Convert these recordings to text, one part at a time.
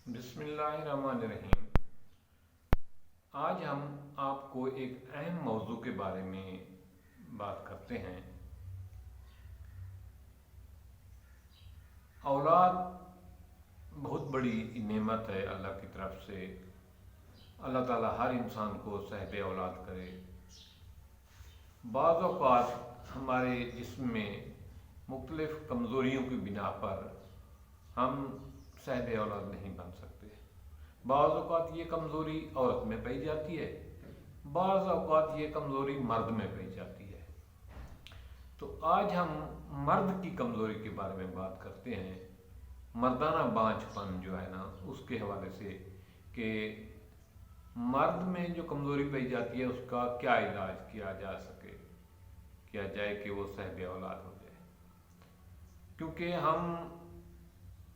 बिस्मिल्लाहिर्रहमानिर्रहीम। आज हम आपको एक अहम मौजू के बारे में बात करते हैं। औलाद बहुत बड़ी नेमत है अल्लाह की तरफ से। अल्लाह ताला हर इंसान को साहिब औलाद करे। बाज़ औक़ात हमारे जिस्म में मुख्तलिफ़ कमज़ोरियों की बिना पर हम साहिब औलाद नहीं बन सकते। बाज़ औक़ात ये कमज़ोरी औरत में पाई जाती है, बाज़ औक़ात ये कमज़ोरी मर्द में पाई जाती है। तो आज हम मर्द की कमज़ोरी के बारे में बात करते हैं, मर्दाना बांझपन जो है ना उसके हवाले से, कि मर्द में जो कमज़ोरी पाई जाती है उसका क्या इलाज किया जा सके, किया जाए कि वो साहिब औलाद हो जाए। क्योंकि हम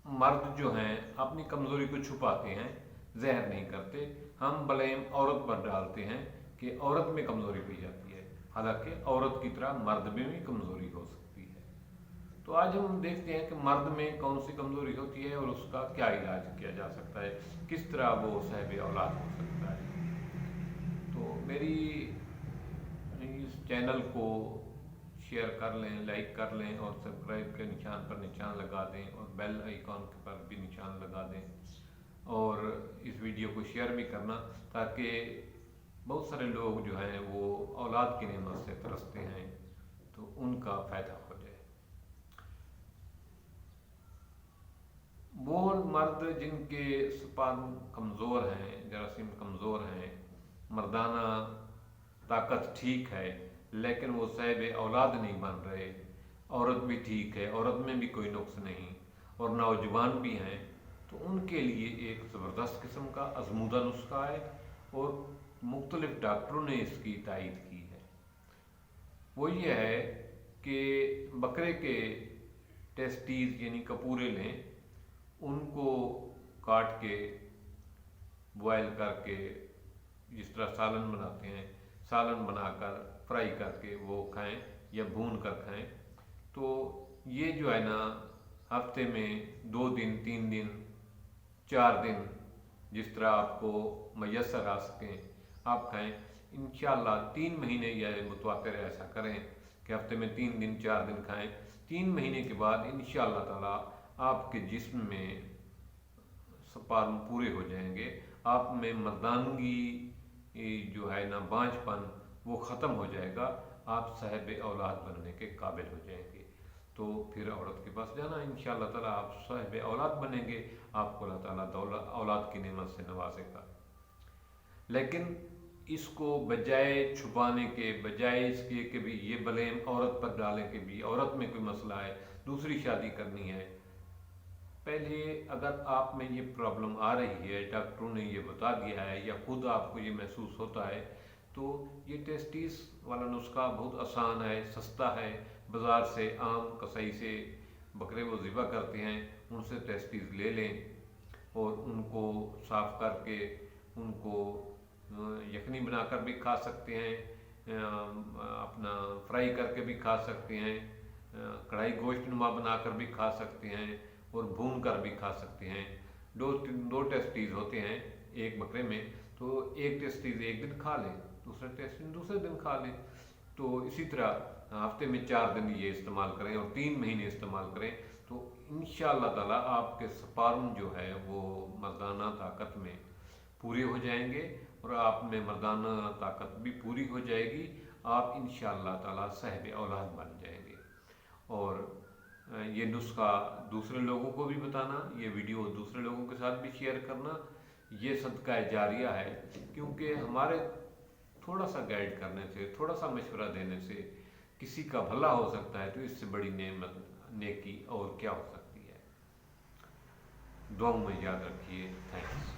मर्द जो हैं अपनी कमज़ोरी को छुपाते हैं, ज़हर नहीं करते। हम ब्लेम औरत पर डालते हैं कि औरत में कमज़ोरी पाई जाती है, हालांकि औरत की तरह मर्द में भी कमज़ोरी हो सकती है। तो आज हम देखते हैं कि मर्द में कौन सी कमज़ोरी होती है और उसका क्या इलाज किया जा सकता है, किस तरह वो साहिब औलाद हो सकता है। तो मेरी इस चैनल को शेयर कर लें, लाइक कर लें और सब्सक्राइब के निशान पर निशान लगा दें और बेल आइकॉन पर भी निशान लगा दें और इस वीडियो को शेयर भी करना, ताकि बहुत सारे लोग जो हैं वो औलाद की नेमत से तरसते हैं तो उनका फ़ायदा हो जाए। वो मर्द जिनके स्पर्म कमज़ोर हैं, जरासीम कमज़ोर हैं, मर्दाना ताकत ठीक है लेकिन वो साहिब औलाद नहीं बन रहे, औरत भी ठीक है, औरत में भी कोई नुक्स नहीं और नौजवान भी हैं, तो उनके लिए एक ज़बरदस्त किस्म का आज़मूदा नुस्खा है और मुख्तलिफ़ डॉक्टरों ने इसकी तायीद की है। वो ये है कि बकरे के टेस्टीज यानी कपूरे लें, उनको काट के बॉयल करके जिस तरह सालन बनाते हैं, सालन बनाकर फ्राई करके वो खाएं या भून कर खाएं। तो ये जो है ना हफ्ते में 2 दिन, 3 दिन, 4 दिन, जिस तरह आपको मैसर आ सकें आप खाएं। इंशाअल्लाह 3 महीने या मुतवातिर ऐसा करें कि हफ्ते में 3 दिन 4 दिन खाएं। 3 महीने के बाद इंशाअल्लाह ताला आपके जिस्म में स्पर्म पूरे हो जाएंगे, आप में मर्दानगी जो है ना बांझपन वो ख़त्म हो जाएगा, आप साहिब औलाद बनने के काबिल हो जाएंगे। तो फिर औरत के पास जाना, इंशाअल्लाह ताला आप साहिब औलाद बनेंगे, आपको अल्लाह ताला औलाद की नेमत से नवाजेगा। लेकिन इसको बजाय छुपाने के, बजाय इसके कि भी ये ब्लेम औरत पर डालें कि भी औरत में कोई मसला है, दूसरी शादी करनी है, पहले अगर आप में ये प्रॉब्लम आ रही है, डॉक्टरों ने ये बता दिया है या खुद आपको ये महसूस होता है, तो ये टेस्टिस वाला नुस्खा बहुत आसान है, सस्ता है। बाज़ार से आम कसाई से बकरे वो ज़िबा करते हैं, उनसे टेस्टिस ले लें और उनको साफ़ करके उनको यखनी बनाकर भी खा सकते हैं, अपना फ्राई करके भी खा सकते हैं, कढ़ाई गोश्त नुमा बनाकर भी खा सकते हैं और भून कर भी खा सकते हैं। दो टेस्टीज होते हैं एक बकरे में, तो एक टेस्टीज एक दिन खा लें, दूसरा टेस्टीज दूसरे दिन खा लें। तो इसी तरह हफ्ते में 4 दिन ये इस्तेमाल करें और 3 महीने इस्तेमाल करें, तो इंशाअल्लाह ताला आपके स्पर्म जो है वो मर्दाना ताकत में पूरे हो जाएंगे और आप में मर्दाना ताकत भी पूरी हो जाएगी। आप इंशाअल्लाह ताला साहिब औलाद बन जाएंगे। और ये नुस्खा दूसरे लोगों को भी बताना, ये वीडियो दूसरे लोगों के साथ भी शेयर करना, ये सदका जारिया है। क्योंकि हमारे थोड़ा सा गाइड करने से, थोड़ा सा मशवरा देने से किसी का भला हो सकता है, तो इससे बड़ी नेमत नेकी और क्या हो सकती है। दुआओं में याद रखिए। थैंक्स।